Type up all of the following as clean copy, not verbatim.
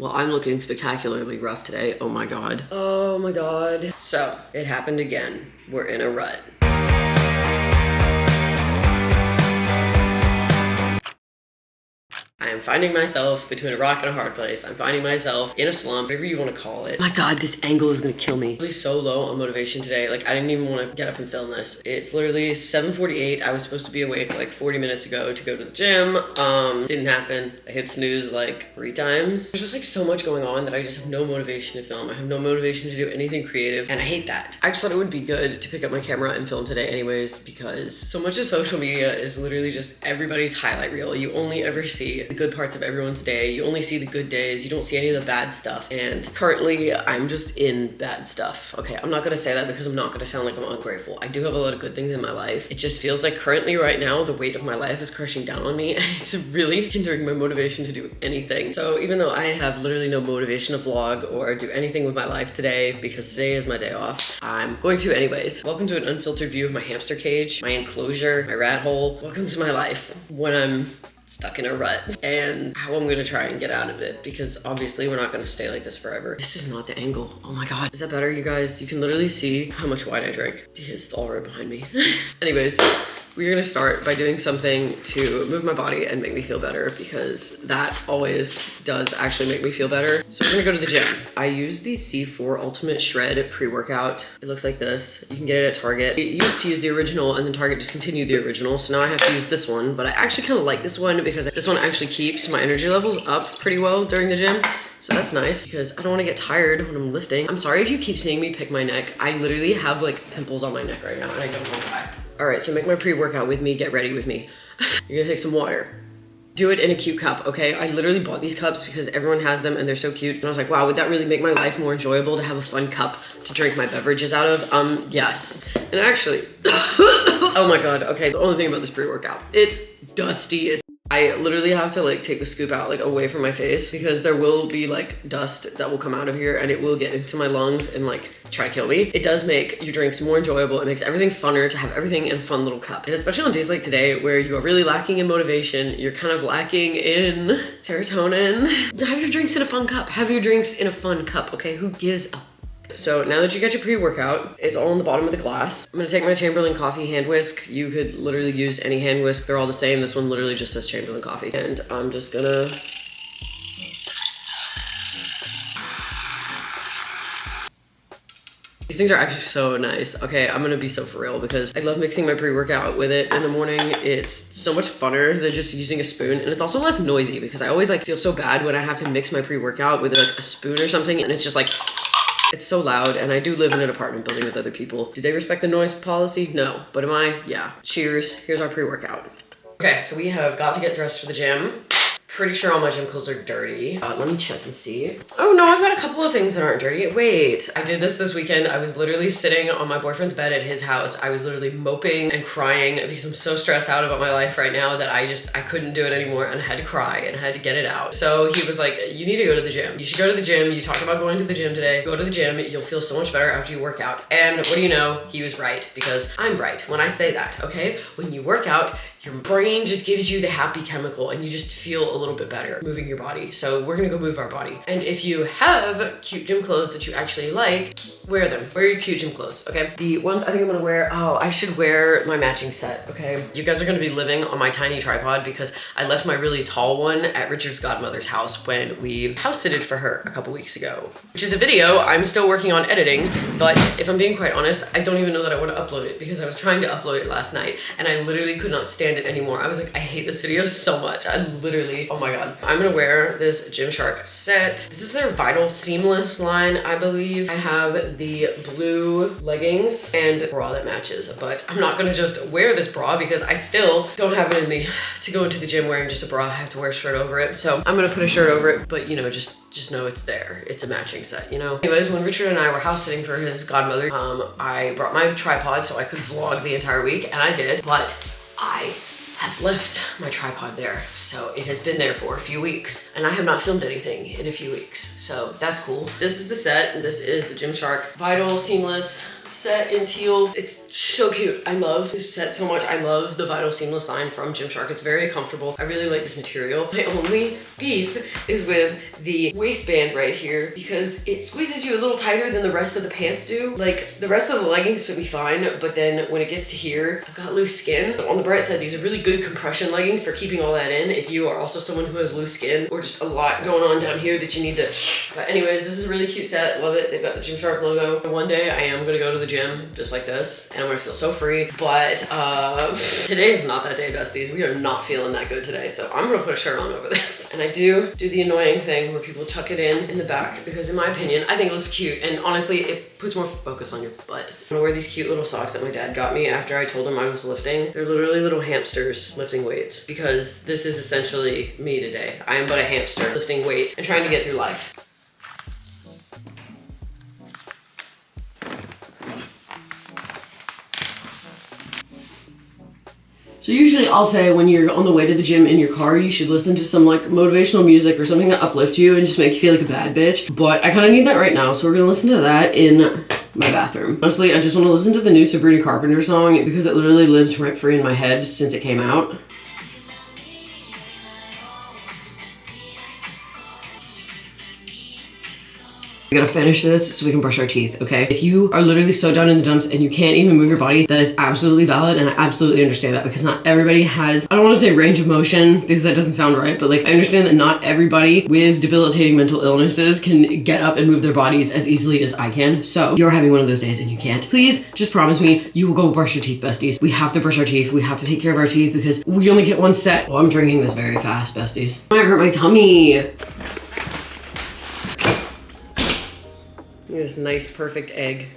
Well, I'm looking spectacularly rough today. Oh my god. Oh my god. So, it happened again. We're in a rut. I am finding myself between a rock and a hard place. I'm finding myself in a slump, whatever you want to call it. My god, this angle is gonna kill me. I'm really so low on motivation today. Like, I didn't even want to get up and film this. It's literally 7:48. I was supposed to be awake like 40 minutes ago to go to the gym. Didn't happen. I hit snooze like 3 times. There's just like so much going on that I just have no motivation to film. I have no motivation to do anything creative, and I hate that. I just thought it would be good to pick up my camera and film today anyways, because so much of social media is literally just everybody's highlight reel. You only ever see the good parts of everyone's day. You only see the good days. You don't see any of the bad stuff. And currently I'm just in bad stuff. Okay, I'm not gonna say that because I'm not gonna sound like I'm ungrateful. I do have a lot of good things in my life. It just feels like currently right now the weight of my life is crushing down on me, and it's really hindering my motivation to do anything. So even though I have literally no motivation to vlog or do anything with my life today, because today is my day off, I'm going to anyways. Welcome to an unfiltered view of my hamster cage, my enclosure, my rat hole. Welcome to my life when I'm stuck in a rut, and how I'm gonna try and get out of it, because obviously we're not gonna stay like this forever. This is not the angle. Oh my god. Is that better, you guys? You can literally see how much wine I drank because it's all right behind me. Anyways, we're gonna start by doing something to move my body and make me feel better, because that always does actually make me feel better. So we're gonna go to the gym. I use the C4 Ultimate Shred pre-workout. It looks like this. You can get it at Target. It used to use the original, and then Target discontinued the original, so now I have to use this one, but I actually kind of like this one because this one actually keeps my energy levels up pretty well during the gym. So that's nice, because I don't want to get tired when I'm lifting. I'm sorry if you keep seeing me pick my neck. I literally have like pimples on my neck right now, and I don't know why. All right, so make my pre-workout with me, get ready with me. You're gonna take some water. Do it in a cute cup, okay? I literally bought these cups because everyone has them and they're so cute. And I was like, wow, would that really make my life more enjoyable to have a fun cup to drink my beverages out of? Yes. And actually, oh my God, okay, the only thing about this pre-workout, it's dusty. I literally have to like take the scoop out like away from my face, because there will be like dust that will come out of here and it will get into my lungs and like try to kill me. It does make your drinks more enjoyable. It makes everything funner to have everything in a fun little cup. And especially on days like today where you are really lacking in motivation, you're kind of lacking in serotonin. Have your drinks in a fun cup. Have your drinks in a fun cup, okay? Who gives a So now that you get your pre-workout, it's all in the bottom of the glass. I'm gonna take my Chamberlain coffee hand whisk. You could literally use any hand whisk. They're all the same. This one literally just says Chamberlain coffee. And I'm just gonna These things are actually so nice. Okay, I'm gonna be so for real because I love mixing my pre-workout with it in the morning. It's so much funner than just using a spoon, and it's also less noisy because I always like feel so bad when I have to mix my pre-workout with like a spoon or something, and it's just like, it's so loud. And I do live in an apartment building with other people. Do they respect the noise policy? No. But am I? Yeah. Cheers. Here's our pre-workout. Okay, so we have got to get dressed for the gym. Pretty sure all my gym clothes are dirty. Let me check and see. Oh no, I've got a couple of things that aren't dirty. Wait, I did this weekend. I was literally sitting on my boyfriend's bed at his house. I was literally moping and crying because I'm so stressed out about my life right now that I couldn't do it anymore, and I had to cry and I had to get it out. So he was like, you need to go to the gym. You should go to the gym. You talked about going to the gym today. Go to the gym. You'll feel so much better after you work out. And what do you know? He was right, because I'm right when I say that, okay? When you work out, your brain just gives you the happy chemical and you just feel a little bit better moving your body. So we're gonna go move our body. And if you have cute gym clothes that you actually like, wear them. Wear your cute gym clothes, okay? The ones I think I'm gonna wear, I should wear my matching set, okay? You guys are gonna be living on my tiny tripod because I left my really tall one at Richard's godmother's house when we house-sitted for her a couple weeks ago, which is a video I'm still working on editing. But if I'm being quite honest, I don't even know that I wanna upload it because I was trying to upload it last night and I literally could not stand it anymore. I was like, I hate this video so much. I literally, oh my God. I'm gonna wear this Gymshark set. This is their Vital Seamless line, I believe. I have the blue leggings and a bra that matches, but I'm not gonna just wear this bra because I still don't have it in me to go into the gym wearing just a bra. I have to wear a shirt over it. So I'm gonna put a shirt over it, but you know, just know it's there. It's a matching set, you know? Anyways, when Richard and I were house sitting for his godmother, I brought my tripod so I could vlog the entire week, and I did, but I have left my tripod there. So it has been there for a few weeks and I have not filmed anything in a few weeks. So that's cool. This is the set. This is the Gymshark Vital Seamless set in teal. It's so cute. I love this set so much. I love the vinyl seamless line from Gymshark. It's very comfortable. I really like this material. My only beef is with the waistband right here because it squeezes you a little tighter than the rest of the pants do. Like the rest of the leggings fit me fine, but then when it gets to here, I've got loose skin. So on the bright side, these are really good compression leggings for keeping all that in if you are also someone who has loose skin or just a lot going on down here that you need to. But anyways, this is a really cute set. Love it. They've got the Gymshark logo. One day I am gonna go to the gym just like this and I'm gonna feel so free. But today is not that day, besties. We are not feeling that good today. So I'm gonna put a shirt on over this. And I do the annoying thing where people tuck it in the back because in my opinion, I think it looks cute. And honestly, it puts more focus on your butt. I'm gonna wear these cute little socks that my dad got me after I told him I was lifting. They're literally little hamsters lifting weights because this is essentially me today. I am but a hamster lifting weight and trying to get through life. So usually I'll say when you're on the way to the gym in your car, you should listen to some like motivational music or something to uplift you and just make you feel like a bad bitch. But I kind of need that right now. So we're gonna listen to that in my bathroom. Honestly, I just want to listen to the new Sabrina Carpenter song because it literally lives rent free in my head since it came out. We gotta finish this so we can brush our teeth, okay? If you are literally so down in the dumps and you can't even move your body, that is absolutely valid and I absolutely understand that because not everybody has, I don't wanna say range of motion because that doesn't sound right, but like I understand that not everybody with debilitating mental illnesses can get up and move their bodies as easily as I can. So if you're having one of those days and you can't, please just promise me you will go brush your teeth, besties. We have to brush our teeth. We have to take care of our teeth because we only get one set. Oh, I'm drinking this very fast, besties. It might hurt my tummy. This nice, perfect egg.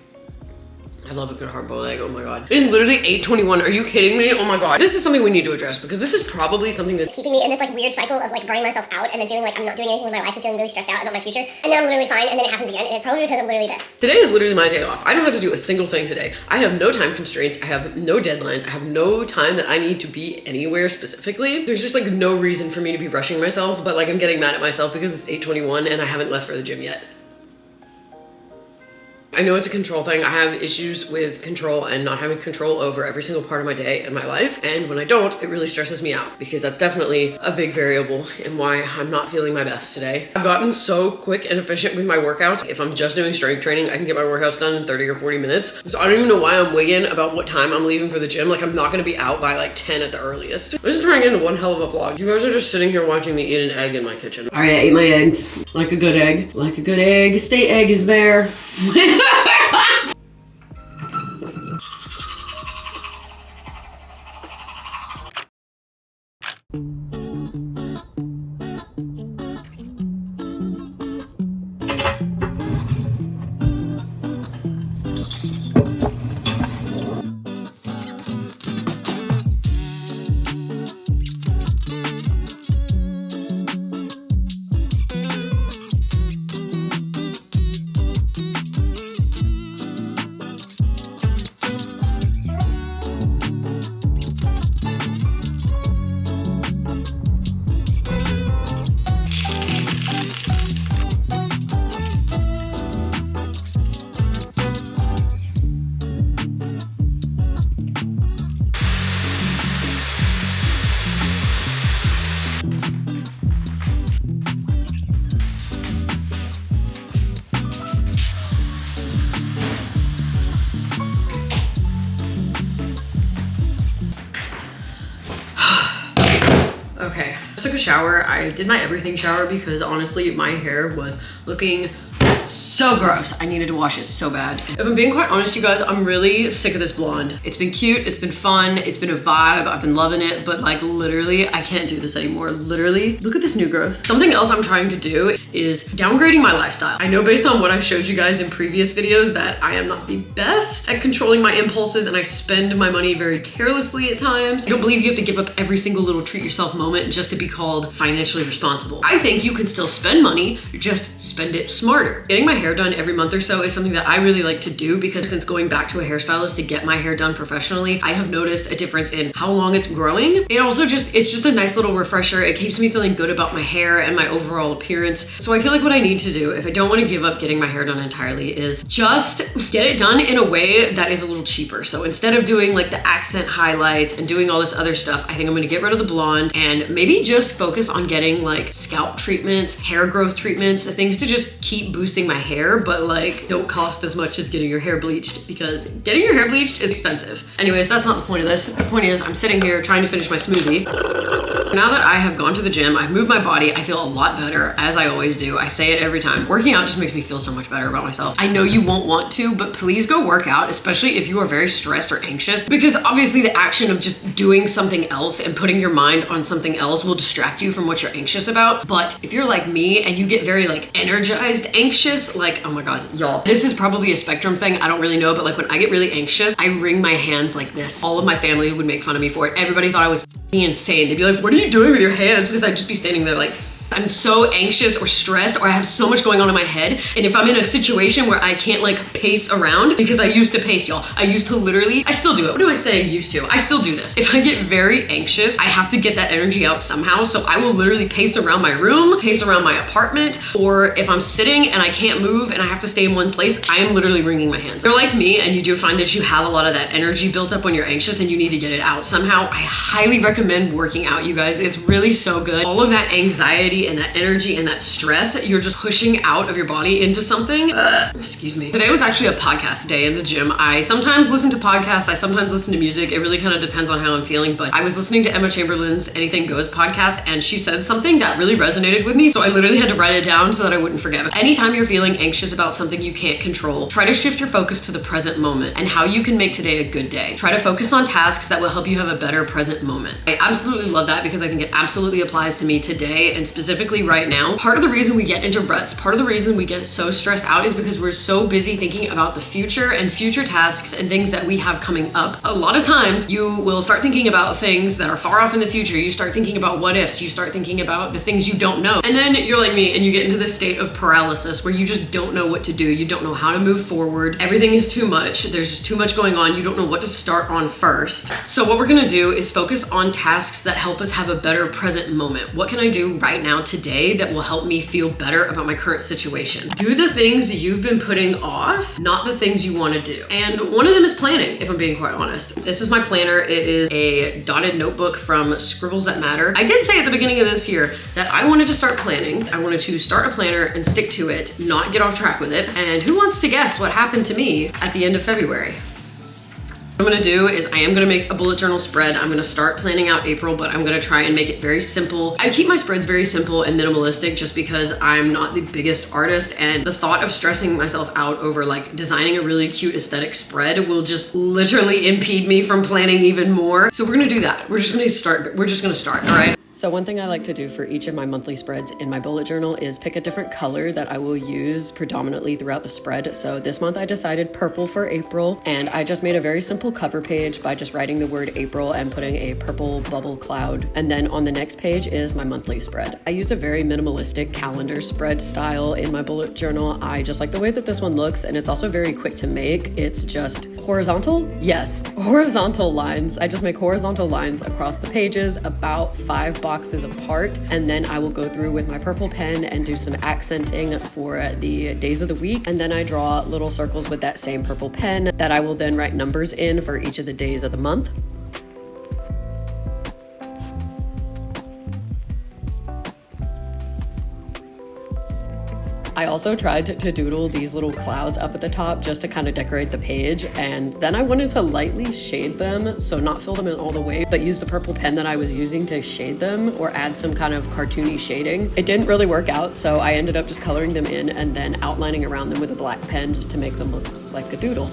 I love a good hard-boiled egg, oh my God. It is literally 8:21, are you kidding me? Oh my God. This is something we need to address because this is probably something that's keeping me in this like weird cycle of like burning myself out and then feeling like I'm not doing anything with my life and feeling really stressed out about my future. And then I'm literally fine and then it happens again and it's probably because of literally this. Today is literally my day off. I don't have to do a single thing today. I have no time constraints. I have no deadlines. I have no time that I need to be anywhere specifically. There's just like no reason for me to be rushing myself, but like I'm getting mad at myself because it's 8:21 and I haven't left for the gym yet. I know it's a control thing. I have issues with control and not having control over every single part of my day and my life. And when I don't, it really stresses me out because that's definitely a big variable in why I'm not feeling my best today. I've gotten so quick and efficient with my workouts. If I'm just doing strength training, I can get my workouts done in 30 or 40 minutes. So I don't even know why I'm wigging about what time I'm leaving for the gym. Like I'm not gonna be out by like 10 at the earliest. This is turning into one hell of a vlog. You guys are just sitting here watching me eat an egg in my kitchen. All right, I ate my eggs. Like a good egg. Like a good egg. Stay egg is there. Okay, I took a shower. I did my everything shower because honestly, my hair was looking so gross. I needed to wash it so bad. If I'm being quite honest, you guys, I'm really sick of this blonde. It's been cute, it's been fun, it's been a vibe, I've been loving it, but like literally, I can't do this anymore. Literally, look at this new growth. Something else I'm trying to do is downgrading my lifestyle. I know based on what I've showed you guys in previous videos that I am not the best at controlling my impulses and I spend my money very carelessly at times. I don't believe you have to give up every single little treat yourself moment just to be called financially responsible. I think you can still spend money, just spend it smarter. Getting my hair done every month or so is something that I really like to do because since going back to a hairstylist to get my hair done professionally, I have noticed a difference in how long it's growing. And also it's just a nice little refresher. It keeps me feeling good about my hair and my overall appearance. So I feel like what I need to do if I don't want to give up getting my hair done entirely is just get it done in a way that is a little cheaper. So instead of doing like the accent highlights and doing all this other stuff, I think I'm gonna get rid of the blonde and maybe just focus on getting like scalp treatments, hair growth treatments, things to just keep boosting my hair, but like don't cost as much as getting your hair bleached because getting your hair bleached is expensive. Anyways, that's not the point of this. The point is I'm sitting here trying to finish my smoothie. Now that I have gone to the gym, I've moved my body, I feel a lot better, as I always do. I say it every time. Working out just makes me feel so much better about myself. I know you won't want to, but please go work out, especially if you are very stressed or anxious, because obviously the action of just doing something else and putting your mind on something else will distract you from what you're anxious about. But if you're like me and you get very like energized anxious, like, oh my God, y'all, this is probably a spectrum thing. I don't really know, but like when I get really anxious, I wring my hands like this. All of my family would make fun of me for it. Everybody thought I was insane. They'd be like, what are you doing with your hands? Because I'd just be standing there like, I'm so anxious or stressed or I have so much going on in my head. And if I'm in a situation where I can't like pace around, because I used to pace, y'all. I used to literally, I still do it. What do I say used to? I still do this. If I get very anxious, I have to get that energy out somehow. So I will literally pace around my room, pace around my apartment, or if I'm sitting and I can't move and I have to stay in one place, I am literally wringing my hands. If you're like me and you do find that you have a lot of that energy built up when you're anxious and you need to get it out somehow, I highly recommend working out, you guys. It's really so good. All of that anxiety and that energy and that stress, you're just pushing out of your body into something. Excuse me. Today was actually a podcast day in the gym. I sometimes listen to podcasts. I sometimes listen to music. It really kind of depends on how I'm feeling, but I was listening to Emma Chamberlain's Anything Goes podcast and she said something that really resonated with me. So I literally had to write it down so that I wouldn't forget it. Anytime you're feeling anxious about something you can't control, try to shift your focus to the present moment and how you can make today a good day. Try to focus on tasks that will help you have a better present moment. I absolutely love that because I think it absolutely applies to me today and specifically right now. Part of the reason we get into ruts, part of the reason we get so stressed out is because we're so busy thinking about the future and future tasks and things that we have coming up. A lot of times you will start thinking about things that are far off in the future. You start thinking about what ifs, you start thinking about the things you don't know. And then you're like me and you get into this state of paralysis where you just don't know what to do. You don't know how to move forward. Everything is too much. There's just too much going on. You don't know what to start on first. So what we're gonna do is focus on tasks that help us have a better present moment. What can I do right now today that will help me feel better about my current situation? Do the things you've been putting off, not the things you want to do. And one of them is planning, if I'm being quite honest. This is my planner. It is a dotted notebook from Scribbles That Matter. I did say at the beginning of this year that I wanted to start planning. I wanted to start a planner and stick to it, not get off track with it. And who wants to guess what happened to me at the end of February? What I'm gonna do is I am gonna make a bullet journal spread. I'm gonna start planning out April, but I'm gonna try and make it very simple. I keep my spreads very simple and minimalistic just because I'm not the biggest artist and the thought of stressing myself out over like designing a really cute aesthetic spread will just literally impede me from planning even more. So we're gonna do that. We're just gonna start, all right? So one thing I like to do for each of my monthly spreads in my bullet journal is pick a different color that I will use predominantly throughout the spread. So this month I decided purple for April, and I just made a very simple cover page by just writing the word April and putting a purple bubble cloud. And then on the next page is my monthly spread. I use a very minimalistic calendar spread style in my bullet journal. I just like the way that this one looks, and it's also very quick to make. It's just horizontal? Yes, horizontal lines. I just make horizontal lines across the pages, about 5 boxes apart, and then I will go through with my purple pen and do some accenting for the days of the week, and then I draw little circles with that same purple pen that I will then write numbers in for each of the days of the month. I also tried to doodle these little clouds up at the top just to kind of decorate the page, and then I wanted to lightly shade them, so not fill them in all the way, but use the purple pen that I was using to shade them or add some kind of cartoony shading. It didn't really work out, so I ended up just coloring them in and then outlining around them with a black pen just to make them look like a doodle.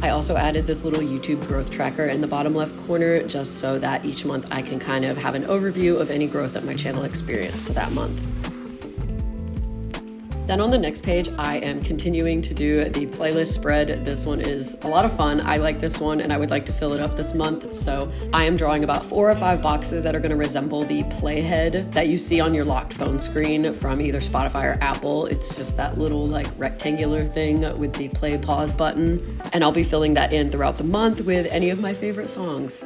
I also added this little YouTube growth tracker in the bottom left corner just so that each month I can kind of have an overview of any growth that my channel experienced that month. Then on the next page, I am continuing to do the playlist spread. This one is a lot of fun. I like this one and I would like to fill it up this month. So I am drawing about 4 or 5 boxes that are gonna resemble the playhead that you see on your locked phone screen from either Spotify or Apple. It's just that little like rectangular thing with the play pause button. And I'll be filling that in throughout the month with any of my favorite songs.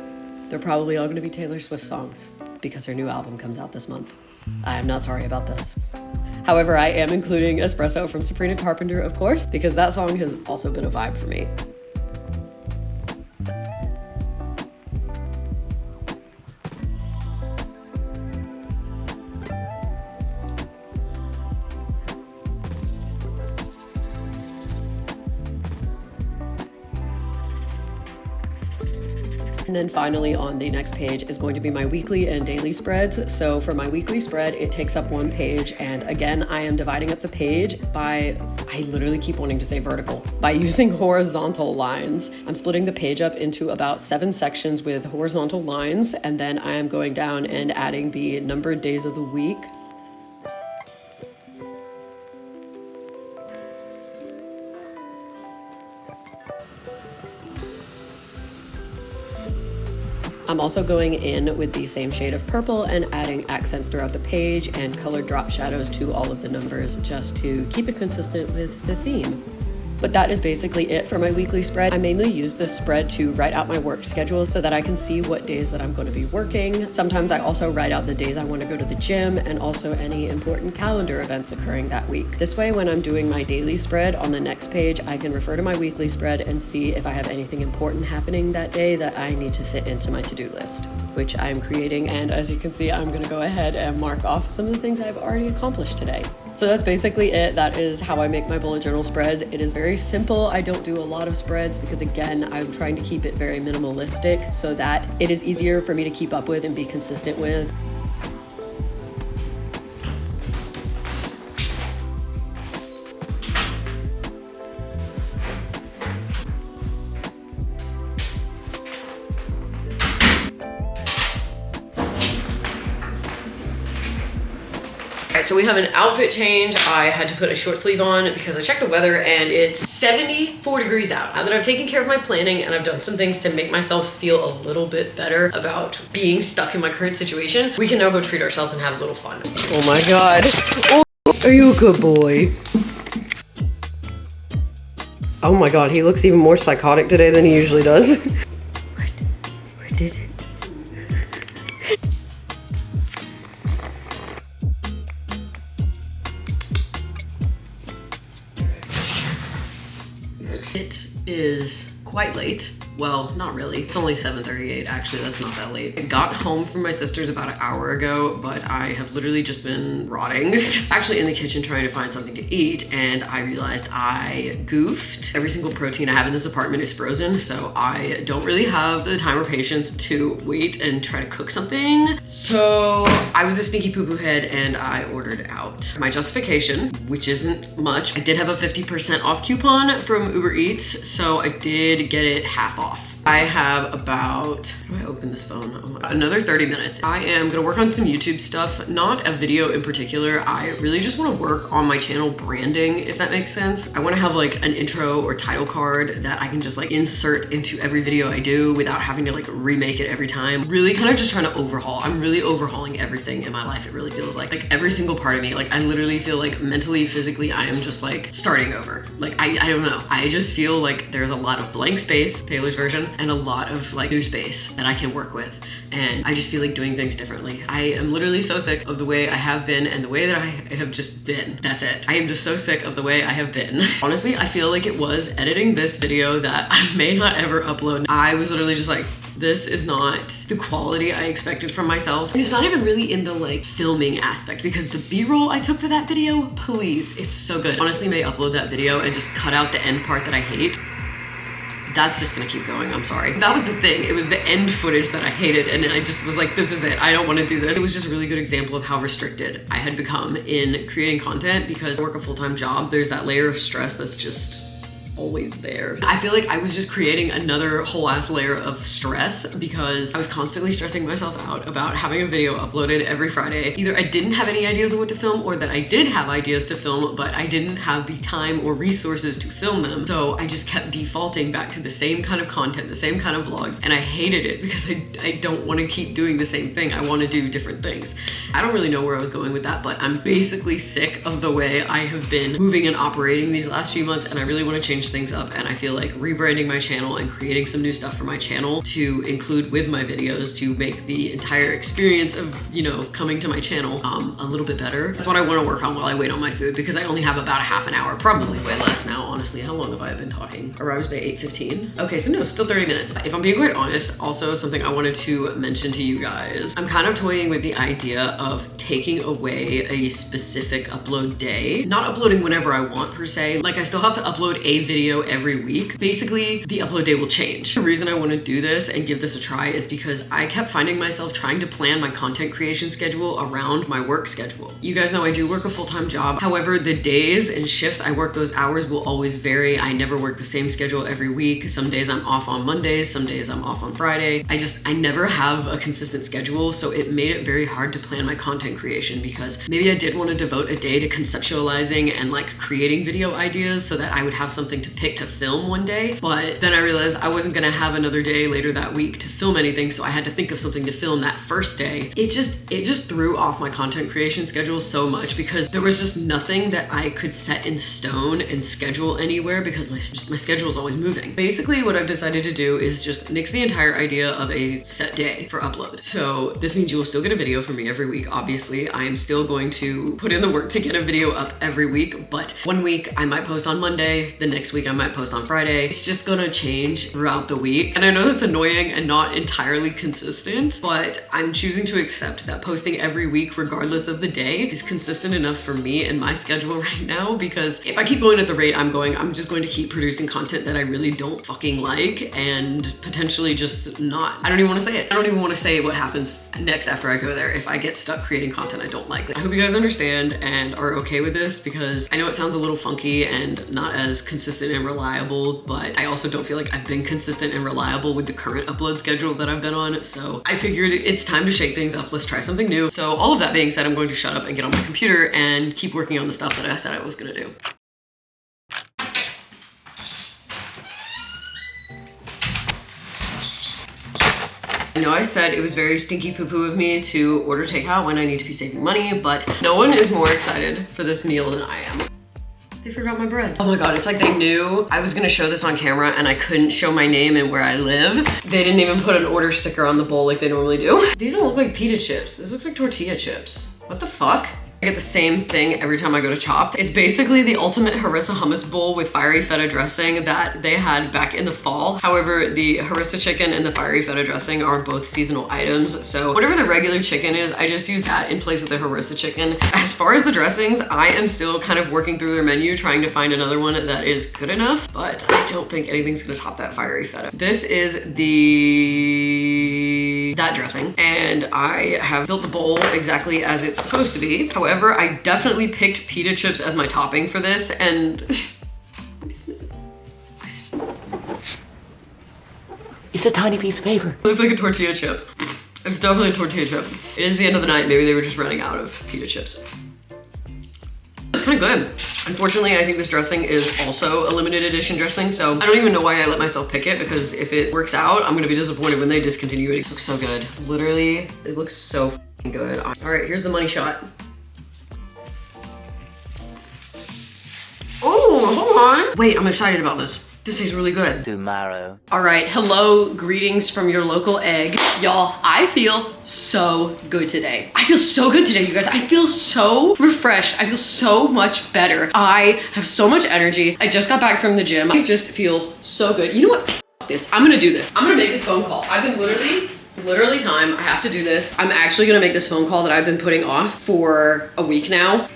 They're probably all gonna be Taylor Swift songs because her new album comes out this month. I am not sorry about this. However, I am including Espresso from Sabrina Carpenter, of course, because that song has also been a vibe for me. And then finally on the next page is going to be my weekly and daily spreads. So for my weekly spread, it takes up 1 page. And again, I am dividing up the page by, I literally keep wanting to say vertical, by using horizontal lines. I'm splitting the page up into about 7 sections with horizontal lines. And then I am going down and adding the numbered days of the week. I'm also going in with the same shade of purple and adding accents throughout the page and colored drop shadows to all of the numbers just to keep it consistent with the theme. But that is basically it for my weekly spread. I mainly use this spread to write out my work schedule so that I can see what days that I'm going to be working. Sometimes I also write out the days I want to go to the gym and also any important calendar events occurring that week. This way, when I'm doing my daily spread on the next page, I can refer to my weekly spread and see if I have anything important happening that day that I need to fit into my to-do list, which I'm creating. And as you can see, I'm going to go ahead and mark off some of the things I've already accomplished today. So that's basically it. That is how I make my bullet journal spread. It is very simple. I don't do a lot of spreads because again, I'm trying to keep it very minimalistic so that it is easier for me to keep up with and be consistent with. Alright, so we have an outfit change. I had to put a short sleeve on because I checked the weather and it's 74 degrees out. Now that I've taken care of my planning and I've done some things to make myself feel a little bit better about being stuck in my current situation, we can now go treat ourselves and have a little fun. Oh my god. Oh, are you a good boy? Oh my god, he looks even more psychotic today than he usually does. What is it? It is quite late. Well, not really. It's only 7:38. Actually, that's not that late. I got home from my sister's about an hour ago, but I have literally just been rotting. Actually in the kitchen trying to find something to eat, and I realized I goofed. Every single protein I have in this apartment is frozen, so I don't really have the time or patience to wait and try to cook something. So I was a sneaky poo-poo head and I ordered out. My justification, which isn't much, I did have a 50% off coupon from Uber Eats, so I did get it half off. I have about, how do I open this phone? Oh my, another 30 minutes. I am gonna work on some YouTube stuff, not a video in particular. I really just wanna work on my channel branding, if that makes sense. I wanna have like an intro or title card that I can just like insert into every video I do without having to like remake it every time. Really kind of just trying to overhaul. I'm really overhauling everything in my life, it really feels like. Like every single part of me, like I literally feel like mentally, physically, I am just like starting over. Like I don't know. I just feel like there's a lot of blank space, Taylor's version, and a lot of like new space that I can work with. And I just feel like doing things differently. I am literally so sick of the way I have been and the way that I have just been. That's it. I am just so sick of the way I have been. Honestly, I feel like it was editing this video that I may not ever upload. I was literally just like, this is not the quality I expected from myself. And it's not even really in the like filming aspect because the B-roll I took for that video, please, it's so good. Honestly, may upload that video and just cut out the end part that I hate. That's just gonna keep going, I'm sorry. That was the thing, it was the end footage that I hated and I just was like, this is it, I don't wanna do this. It was just a really good example of how restricted I had become in creating content because I work a full-time job. There's that layer of stress that's just always there. I feel like I was just creating another whole ass layer of stress because I was constantly stressing myself out about having a video uploaded every Friday. Either I didn't have any ideas of what to film, or that I did have ideas to film, but I didn't have the time or resources to film them. So I just kept defaulting back to the same kind of content, the same kind of vlogs, and I hated it because I don't want to keep doing the same thing. I want to do different things. I don't really know where I was going with that, but I'm basically sick of the way I have been moving and operating these last few months, and I really want to change things up. And I feel like rebranding my channel and creating some new stuff for my channel to include with my videos to make the entire experience of, you know, coming to my channel a little bit better. That's what I want to work on while I wait on my food, because I only have about a half an hour, probably way less now, honestly. How long have I been talking? Arrives by 8:15. Okay, so no, still 30 minutes. If I'm being quite honest, also something I wanted to mention to you guys, I'm kind of toying with the idea of taking away a specific upload day. Not uploading whenever I want per se. Like, I still have to upload a video every week. Basically, the upload day will change. The reason I want to do this and give this a try is because I kept finding myself trying to plan my content creation schedule around my work schedule. You guys know I do work a full-time job. However, the days and shifts I work those hours will always vary. I never work the same schedule every week. Some days I'm off on Mondays, some days I'm off on Friday. I never have a consistent schedule, so it made it very hard to plan my content creation, because maybe I did want to devote a day to conceptualizing and like creating video ideas so that I would have something to pick to film one day. But then I realized I wasn't gonna have another day later that week to film anything, so I had to think of something to film that first day. It just threw off my content creation schedule so much, because there was just nothing that I could set in stone and schedule anywhere, because my schedule is always moving. Basically, what I've decided to do is just nix the entire idea of a set day for upload. So this means you will still get a video from me every week. Obviously, I am still going to put in the work to get a video up every week, but one week I might post on Monday, the next week I might post on Friday. It's just gonna change throughout the week. And I know that's annoying and not entirely consistent, but I'm choosing to accept that posting every week, regardless of the day, is consistent enough for me and my schedule right now, because if I keep going at the rate I'm going, I'm just going to keep producing content that I really don't fucking like, and potentially just not, I don't even want to say it. I don't even want to say what happens next after I go there if I get stuck creating content I don't like. I hope you guys understand and are okay with this, because I know it sounds a little funky and not as consistent and reliable, but I also don't feel like I've been consistent and reliable with the current upload schedule that I've been on. So I figured it's time to shake things up. Let's try something new. So all of that being said, I'm going to shut up and get on my computer and keep working on the stuff that I said I was gonna do. I know I said it was very stinky poo-poo of me to order takeout when I need to be saving money, but no one is more excited for this meal than I am. They forgot my bread. Oh my God, it's like they knew I was gonna show this on camera and I couldn't show my name and where I live. They didn't even put an order sticker on the bowl like they normally do. These don't look like pita chips. This looks like tortilla chips. What the fuck? I get the same thing every time I go to Chopped. It's basically the ultimate harissa hummus bowl with fiery feta dressing that they had back in the fall. However, the harissa chicken and the fiery feta dressing are both seasonal items. So whatever the regular chicken is, I just use that in place of the harissa chicken. As far as the dressings, I am still kind of working through their menu, trying to find another one that is good enough, but I don't think anything's gonna top that fiery feta. This is that dressing, and I have built the bowl exactly as it's supposed to be. However, I definitely picked pita chips as my topping for this, and what is this? It's a tiny piece of paper. It looks like a tortilla chip. It's definitely a tortilla chip. It is the end of the night. Maybe they were just running out of pita chips. It's kind of good. Unfortunately, I think this dressing is also a limited edition dressing, so I don't even know why I let myself pick it, because if it works out, I'm gonna be disappointed when they discontinue it. It looks so good. Literally, it looks so f***ing good. All right, here's the money shot. Oh, hold on. Wait, I'm excited about this. This tastes really good. Tomorrow. All right, hello, greetings from your local egg. Y'all, I feel so good today. I feel so good today, you guys. I feel so refreshed. I feel so much better. I have so much energy. I just got back from the gym. I just feel so good. You know what? F this. I'm gonna do this. I'm gonna make this phone call. I've been literally time. I have to do this. I'm actually gonna make this phone call that I've been putting off for a week now.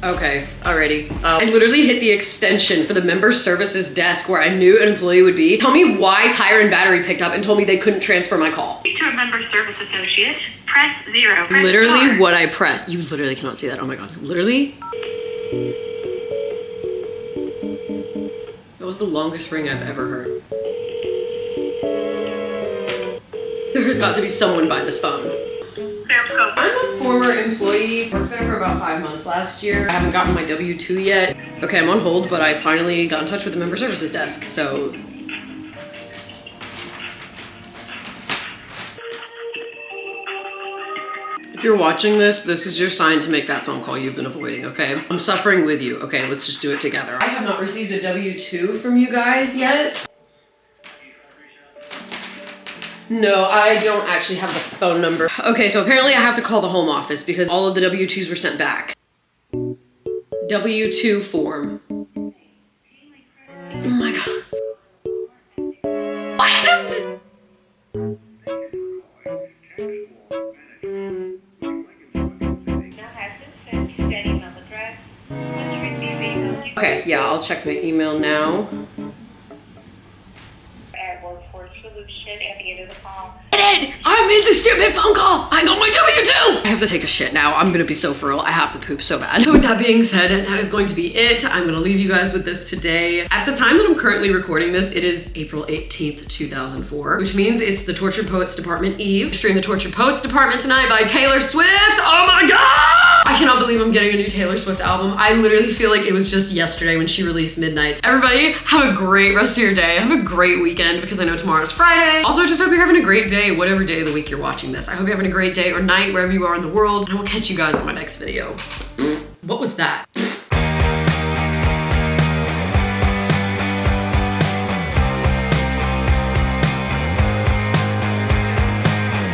Okay, alrighty. I literally hit the extension for the member services desk where I knew an employee would be. Tell me why Tire and Battery picked up and told me they couldn't transfer my call. Speak to a member service associate. Press 0. Press Literally star. what I pressed. You literally cannot see that. Oh my god. Literally. That was the longest ring I've ever heard. There has got to be someone by this phone. I'm a former employee, worked there for about 5 months last year. I haven't gotten my W-2 yet. Okay, I'm on hold, but I finally got in touch with the member services desk, so. If you're watching this, this is your sign to make that phone call you've been avoiding, okay? I'm suffering with you, okay? Let's just do it together. I have not received a W-2 from you guys yet. No, I don't actually have the phone number. Okay, so apparently I have to call the home office because all of the W-2s were sent back. W-2 form. Oh my god. What? Okay, yeah, I'll check my email now. I made the stupid phone call. I got my W-2. I have to take a shit now. I'm gonna be so for real. I have to poop so bad. So with that being said, that is going to be it. I'm gonna leave you guys with this today. At the time that I'm currently recording this, it is April 18th, 2004, which means it's the Tortured Poets Department Eve. Stream the Tortured Poets Department tonight by Taylor Swift. Oh my god! I cannot believe I'm getting a new Taylor Swift album. I literally feel like it was just yesterday when she released Midnights. Everybody, have a great rest of your day. Have a great weekend because I know tomorrow's Friday. Also, I just hope you're having a great day, whatever day of the week you're watching this. I hope you're having a great day or night wherever you are in the world, and I will catch you guys on my next video. What was that?